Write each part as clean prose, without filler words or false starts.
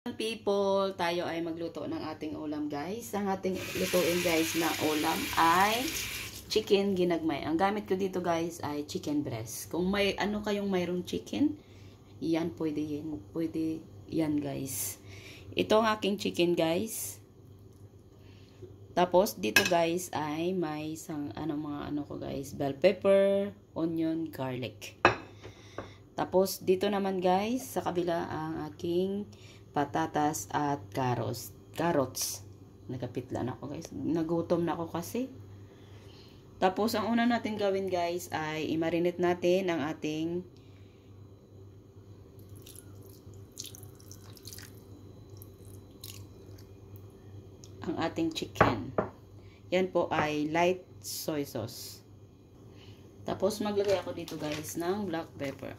People, tayo ay magluto ng ating ulam guys. Ang ating lutuin guys na ulam ay chicken ginagmay. Ang gamit ko dito guys ay chicken breast. Kung may ano kayong mayroong chicken, yan pwede yan. Pwede yan guys. Ito ang aking chicken guys. Tapos dito guys ay may mga ano ko guys, bell pepper, onion, garlic. Tapos dito naman guys sa kabila ang aking patatas at carrots. Nagkapitla na ako guys. Nagutom na ako kasi. Tapos ang una natin gawin guys ay i-marinate natin ang ating chicken. Yan po ay light soy sauce. Tapos maglagay ako dito guys ng black pepper.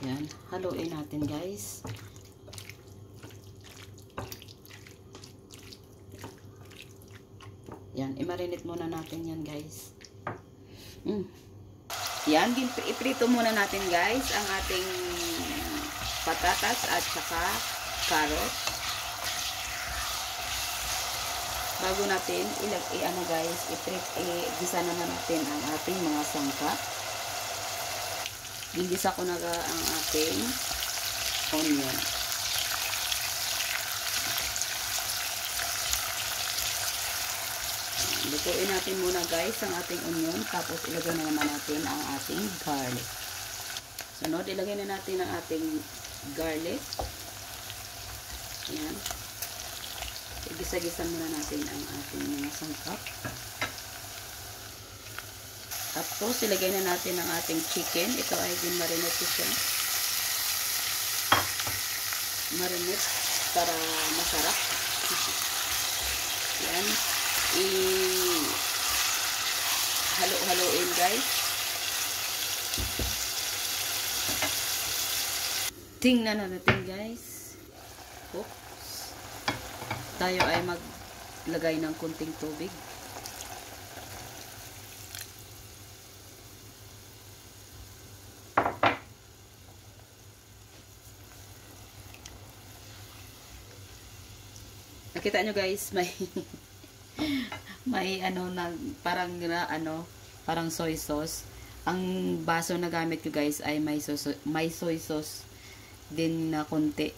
Yan, haluin natin guys. Yan, i-marinate muna natin yan guys. Yan, iprito muna natin guys ang ating patatas at saka carrots. Bago natin i-gisa naman natin ang ating mga sangkap. Gigisa ko na ang ating onion. Lutuin natin muna guys ang ating onion. Tapos ilagay na naman natin ang ating garlic. Sunod, ilagay na natin ang ating garlic. Ayan. Igisa-gisa muna natin ang ating mga sangkap. Tapos, ilagay na natin ang ating chicken. Ito ay din-marinate ko siya. Marinate para masarap. Yan. I-halo-haloin guys. Tingnan na natin guys. Oops. Tayo ay maglagay ng kunting tubig. Nakita nyo guys, may parang soy sauce. Ang baso na gamit ko guys ay may soy sauce din na konti.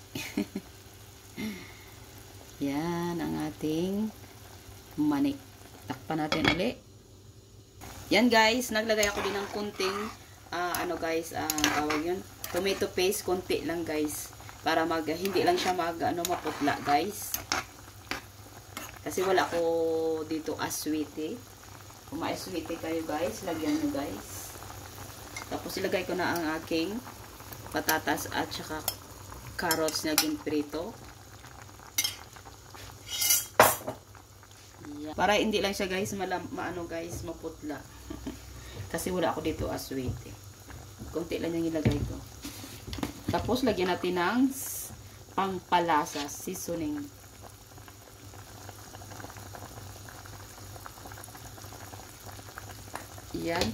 Yan ang ating manik. Takpan natin ulit. Yan guys, naglagay ako din ng kunting tawag yun, tomato paste, konti lang guys, para hindi lang siya maputla guys. Kasi wala ko dito aswiti. Kung ma-aswiti kayo guys, lagyan nyo guys. Tapos ilagay ko na ang aking patatas at saka carrots na ginprito. Yeah. Para hindi lang siya guys maputla. Kasi wala ako dito aswiti. Kunti lang yung ilagay ko. Tapos lagyan natin ng pangpalasa, seasoning. Yan.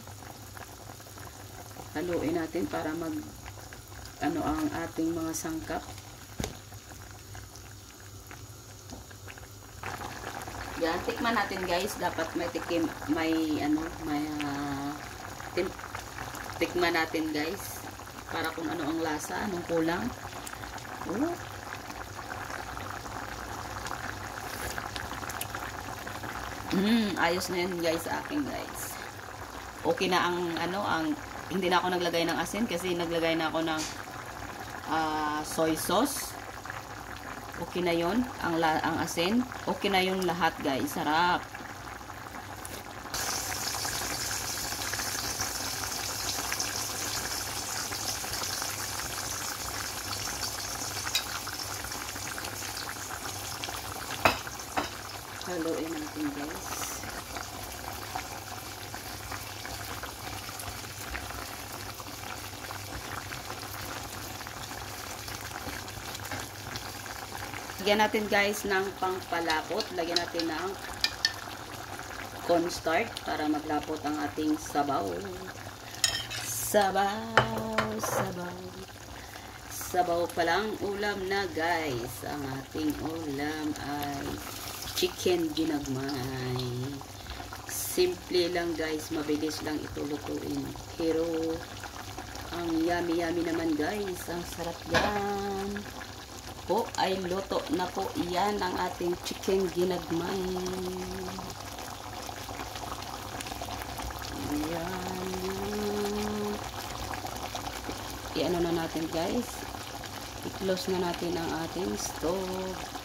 Haluin natin para ang ating mga sangkap. Yan, tikman natin guys. Dapat tikman natin guys. Para kung ano ang lasa, anong kulang. Ayos na yan guys sa akin guys. Okay na hindi na ako naglagay ng asin kasi naglagay na ako ng soy sauce. Okay na yon ang asin. Okay na yung lahat guys. Sarap. Haluin natin guys. Lagyan natin guys ng pangpalapot. Lagyan natin ng cornstarch para maglapot ang ating sabaw. Sabaw, sabaw. Sabaw pa lang ulam na guys. Ang ating ulam ay chicken ginagmay. Simple lang guys, mabilis lang ito lutuin. Pero ang yummy naman guys, ang sarap yan. Po ay luto na po yan ang ating chicken ginagmay. Ayan. I-ano na natin guys, i-close na natin ang ating stove.